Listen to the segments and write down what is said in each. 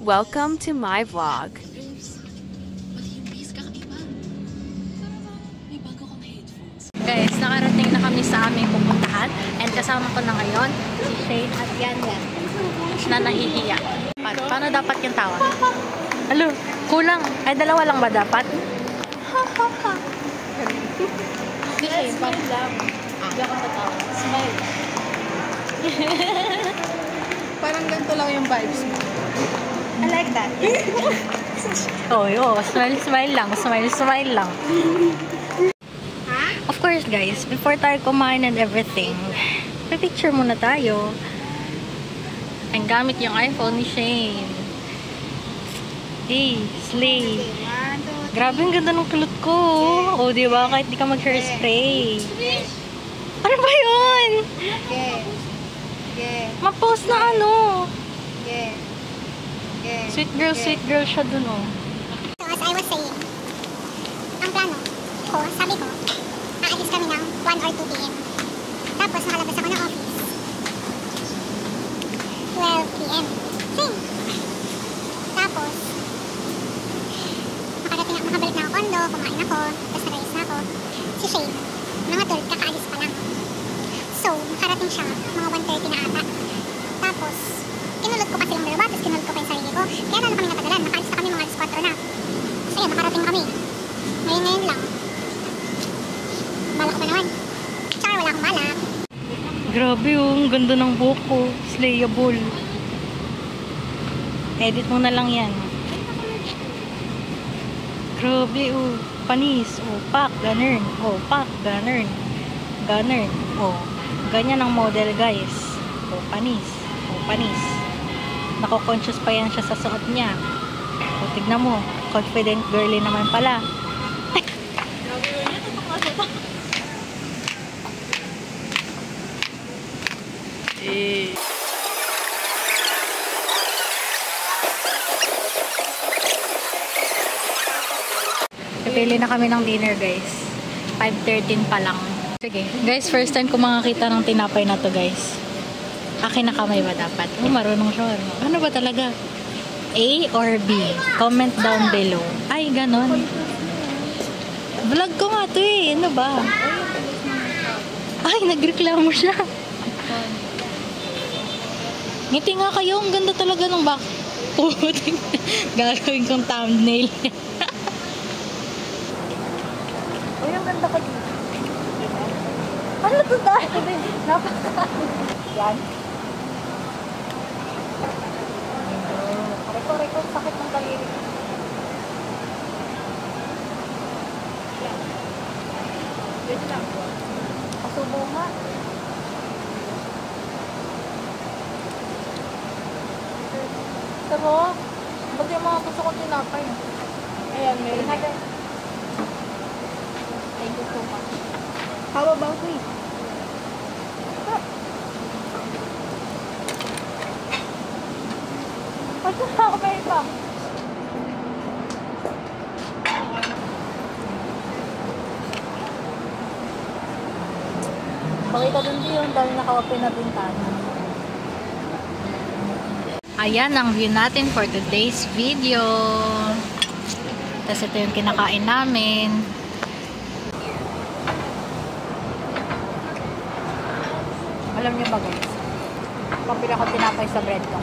Welcome to my vlog. Guys, nakarating na kami sa aming pupuntahan and kasama ko na ngayon si Shane at Yan na nahihiya. Paano dapat yung tawa? Halo, kulang. Ay, dalawa lang ba dapat? Si Shane, paano lang? Diyan ka natawa. Smile. Parang ganito lang yung vibes mo. I like that. Smile lang. Smile lang. Of course, guys, before tayo kumain and everything, picture muna tayo. Ang gamit yung iPhone ni Shane. Hey, slay. Grabe, ang ganda ng kulot ko. O, diba? Kahit di ka mag-hairspray. Ano ba yun? Ma-post na ano. Sweet girl siya dun, oh. So, as I was saying, ang plano ko, sabi ko, aalis kami ng 1 or 2 p.m. Tapos, nakalabas ako ng office. 12 p.m. Same. Tapos, makabalik na ako kondo, kumain ako, tapos nag-ayos na ako. Si Shane, mga 12, kakaalis pa lang. So, nakarating siya, mga 1:30 na ata. Tapos, kinulot ko pa silang dalawa, tapos kinulot ko pa yung sarili ko. Kaya lalo kami natagalan, nakaalis na kami mga 4 na. So, yun, nakarating kami. Ngayon lang. Balak ko ba naman? Tsaka wala akong balak. Grabe, oh. Ang ganda ng buhok ko. Slayable. Edit mo na lang yan. Grabe, oh. Panis. Oh, pak, ganun. Oh, pak, ganun. Ganun. Oh, ganyan ang model, guys. Oh, panis. Oh, panis. Nako-conscious pa yan siya sa suot niya. Oh, tignan mo. Confident girly naman pala. Pipili na kami ng dinner, guys. 5:13 pa lang. Sige. Guys, first time ko makakita ng tinapay na to, guys. Akin na kamay ba dapat? Oh, marunong siya. Ano ba talaga? A or B? Comment down below. Ay, ganon. Vlog ko nga to eh. Ano ba? Ay, nagreklamo siya. Ngiti nga kayo. Ang ganda talaga ng back. Puting. Gagawin kong thumbnail. Uy, ang ganda ka dito. Ano to dahil? Napaka. Yan. Reko, sakit ng daliri. Yan. Pwede lang. Pasubo nga. Sarap. Ba't yung mga gusto kong tinapay? Ayan, meron natin. Thank you so much. How about me? Ano na ako may iba? Pakita dun yun dahil naka-open na bintana. Ayan ang view natin for today's video. Tapos ito yung kinakain namin. Alam niyo ba, guys? Pabila ko tinapay sa bread ko.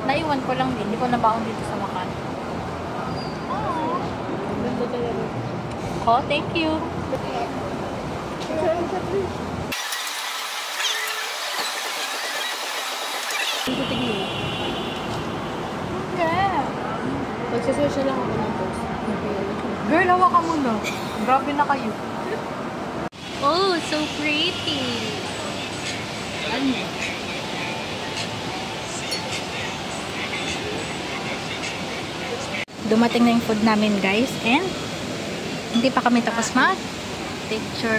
Naiwan ko lang din. Hindi ko nabaon dito sa makan. Oh, thank you. Magsasosya lang ako ng post. Girl, hawa ka muna. Grabe na kayo. Oh, so pretty. Ano? Dumating na yung food namin, guys. And hindi pa kami tapos mag picture.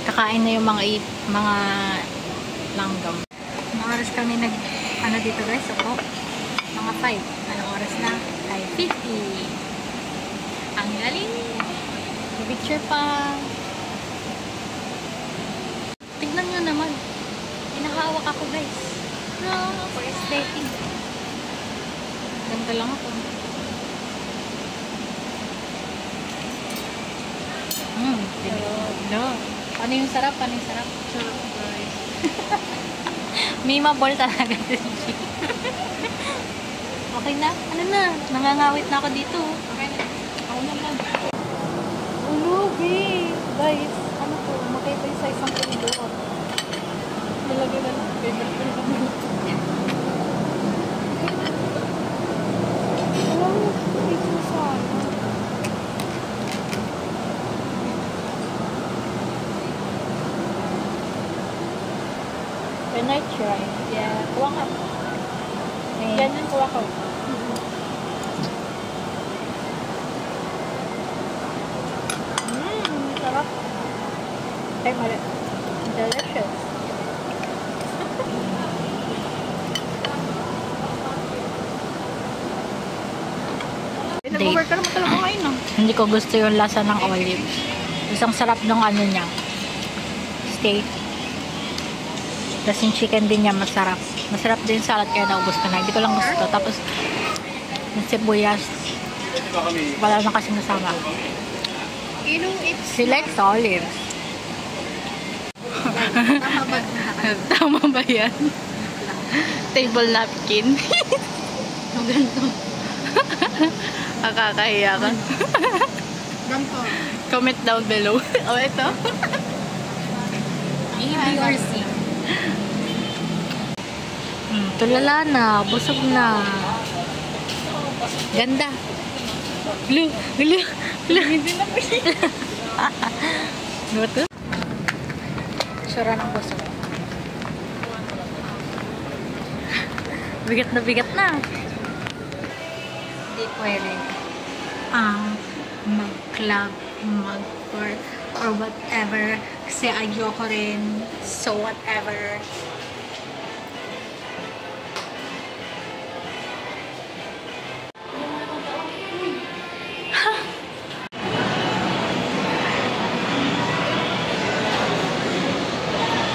Kakain na yung mga langgam. Anong oras kami ano dito, guys? Ako, mga 5. Anong oras na? 5:50. Ang galing. Picture pa. Tignan nyo naman. Hinahawak ako, guys. No, for aesthetic. Ganda lang ako. No. Ano yung sarap? Ano yung sarap? Sarap, guys. Mimable talaga din. Okay na? Ano na? Nangangawit na ako dito. Okay na. Ako naman. Ulubi! Guys, ano to? Makita yung sa isang koridor. Nilagay na lang. Favorite ko naman. Dito sa ano? When I try. Yeah. Kuha ka. Ayan. Yan yung kuha ko. Sarap. Ay, mali. Delicious. Nag-work ka naman talaga ngayon, no? Hindi ko gusto yung lasa ng olive. Isang sarap ng ano niya. Steak. Tapos yung chicken din niya masarap. Masarap din yung salad kaya naubos ko na. Hindi ko lang gusto. Tapos yung sibuyas. Wala na kasi nasama. You know, it's... She likes olives. Tama ba? Tama ba yan? Table napkin. Ang ganito. Nakakahiya ka. Ganito. Comment down below. Oh, ito. A, B, or C. Tulala na. Busog na. Ganda. Gulu. Gulu. Gulu. Hindi na po siya. Ano to? Sura ng busog. Bigat na bigat na. Hindi pwede. Mag-club, mag-court, or whatever. Kasi ayoko rin. So whatever.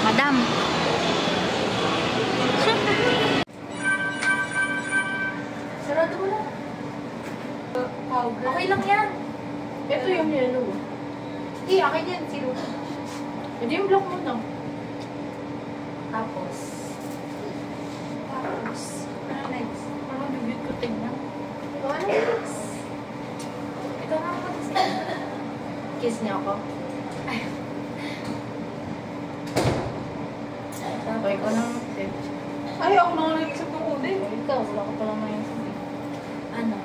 Madam. Sarado mo na. Okay lang yan. Ito yung yellow. Hindi, akin yan. Zero. Hindi yung block mo na. Tapos. Ano next? Parang bibit ko tingnan. Ano next? Ito na ako kasi. Kiss niya ako. Ay. Okay, ko nang mag-save. Ay, ako na nga nag-isip ng kundi. Ikaw, wala ko palang may sabi. Ano?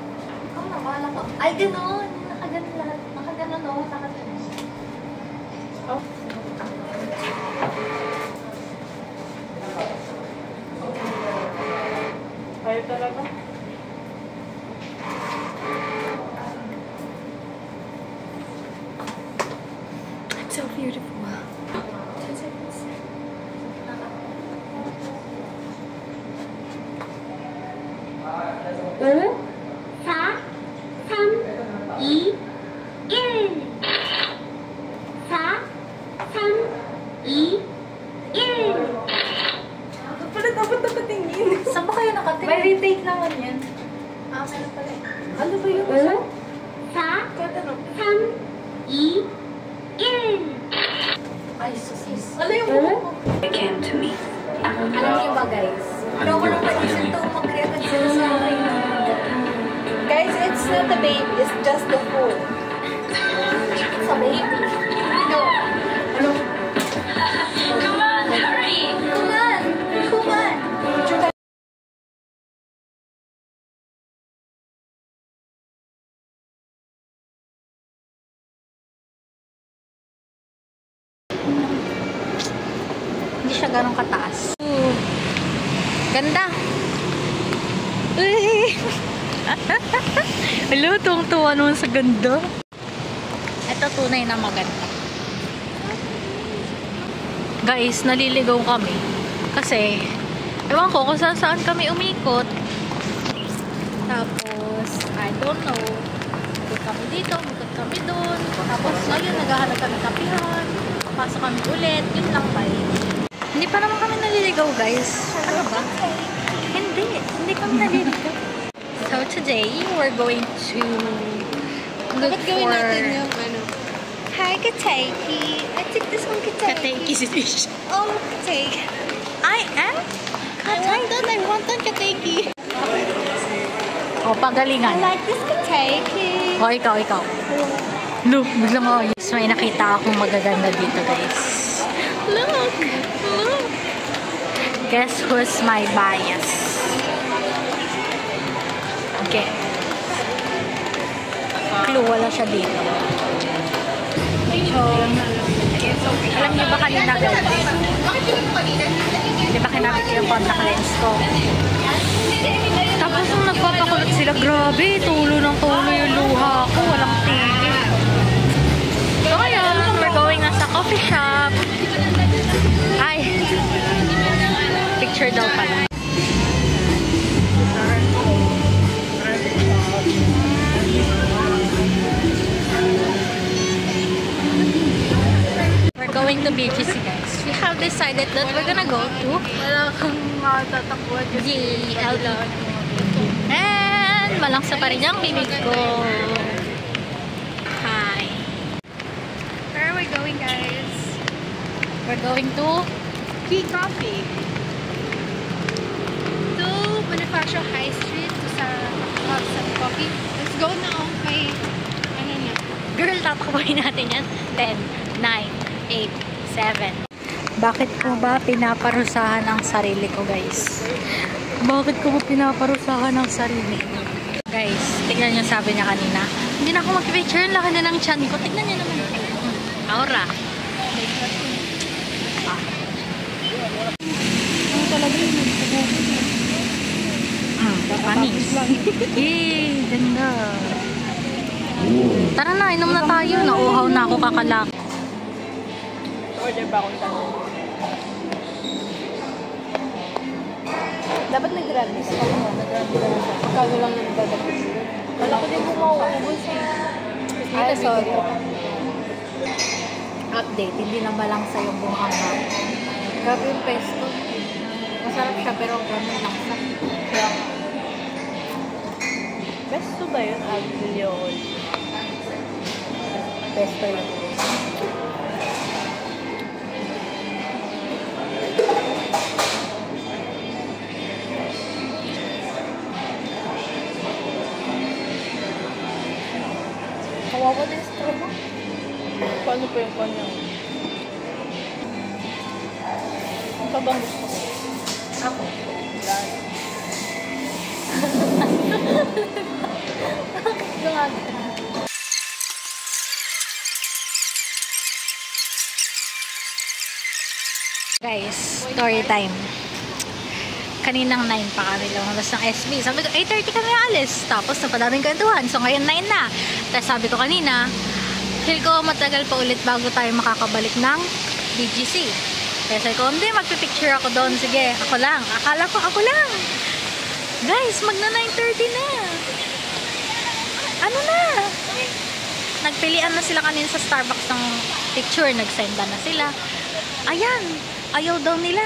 Ikaw na, bahala ka. Ay, gano'n. Nakaganon lahat. Nakaganon, no? Nakaganon. Oh. Ayaw talaga. It's so beautiful. Sa, sam, i, il. Sa, sam, i, il. Pala dapat nakatingin. Saan ba kayo nakatingin? May retake naman yan. Meron pala. Ano ba yun? Sa, Katanong. sam, i, il. Ay, susis. Ano yung buhok mo? Alam niyo ba, guys? Ano ko lang pa-isip to mag-react sila sa akin. Guys, it's not a baby. It's just the food. Sa baby. No. Ano? Kuman! Hindi siya ganun kataas. Ganda! Uy! Hello, tuwang-tuwa naman sa ganda. Ito tunay na maganda. Guys, naliligaw kami. Kasi, ewan ko kung saan kami umikot. Tapos, I don't know. Ikot kami dito, ikot kami doon. Tapos, ngayon, naghahanap kami kapihan. Pasok kami ulit. Yun lang ba Hindi pa naman kami naliligaw, guys. Ano ba? Hindi kami naliligaw. So today, we're going to look for... gawin natin yung ano? Hi, Kateki. I think this one Kateki. Kateki. Oh, Kateki. I am? I want that Kateki. O, pagalingan. I like this Kateki. O, ikaw. Look, biglang ako. Yes, may nakita akong magaganda dito, guys. Look. Guess who's my bias? Okay. Clue, wala siya dito. So, alam niyo ba kanina, guys? Di ba kinabit yung contact lens ko? Tapos nung nagpapakulot sila, grabe, tulo yung luha ko. Walang tigil. So, ngayon, we're going na sa coffee shop. Ay, picture daw pala. We're going to BGC, guys. We have decided that we're gonna go to Wala kang matatakbuhan kasi GLE. And malangsa pa rin yung bibig ko. Hi. Where are we going, guys? We're going to Key Coffee. To Bonifacio High Street to sa coffee. Let's go na. May ano na. Girl, tatakbuhin natin yan. 10, 9, 8, 7. Bakit ko ba pinaparusahan ang sarili ko, guys? Bakit ko ba pinaparusahan ang sarili ko? Guys, tignan niyo, sabi niya kanina. Hindi na ako mag-picture. Laki na ng chan ko. Tignan niyo naman. Aura. Ano talaga yun? Panis. Yay, ganda. Tara na, inom na tayo. Nauuhaw na ako kakalak. Order ba akong tanong? Dapat nag-gratis ka mo. Nag-gratis ka siya. Pagkano lang nang dadagdag. Wala ko din kung mauubos eh. Ay, sorry. Update, hindi na malangsa yung buhanga. Grabe yung pesto. Masarap siya pero ang ganun langsa. Kaya, Besto ba yun? Aglio oil. pesto yun. Kawawa din sa trabaho. Paano pa yung kanya? Ang tabang gusto ko. Ako. Guys, story time. Kaninang 9 pa kami lumabas ng SB. Sabi ko, 8:30 kami alis. Tapos napadaming kwentuhan. So ngayon 9 na. Tapos sabi ko kanina, feel ko matagal pa ulit bago tayo makakabalik ng BGC. Kaya sabi ko, hindi, magpipicture ako doon. Sige, ako lang. Akala ko, ako lang. Guys, magna 9:30 na. Ano na? Nagpilian na sila kanina sa Starbucks ng picture. Nag-senda na sila. Ayan. Ayaw daw nila.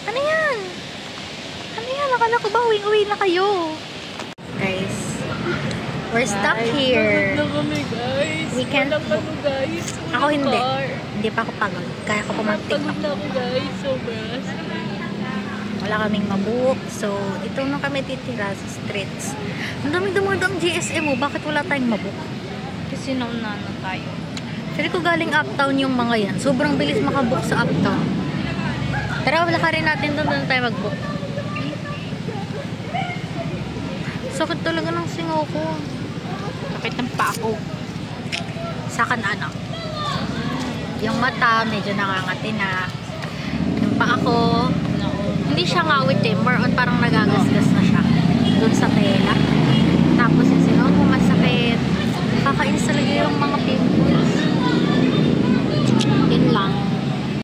Ano yan? Ano yan? Akala ko ba uwi na kayo? Guys, we're stuck here. Pagod na kami, guys. We can't Walang ano, guys. Ako Walang hindi. car. Hindi pa ako pagod. Kaya ko pa mag-tiktok. Pagod na ako, guys. Sobra. Wala kaming mabuok. So, dito na kami titira sa streets. Ang daming dumadang GSM mo. Bakit wala tayong mabuok? Kasi nauna na tayo. Feel ko galing uptown yung mga yan. Sobrang bilis makabook sa uptown. Tara, wala ka rin natin doon tayo mag-book. Sakit talaga ng singaw ko. Sakit ng paa ko. Sakan anak. Yung mata, medyo nakangati na. Yung paa ko, hindi siya ngawit eh. More on parang nagagasgas na siya. Doon sa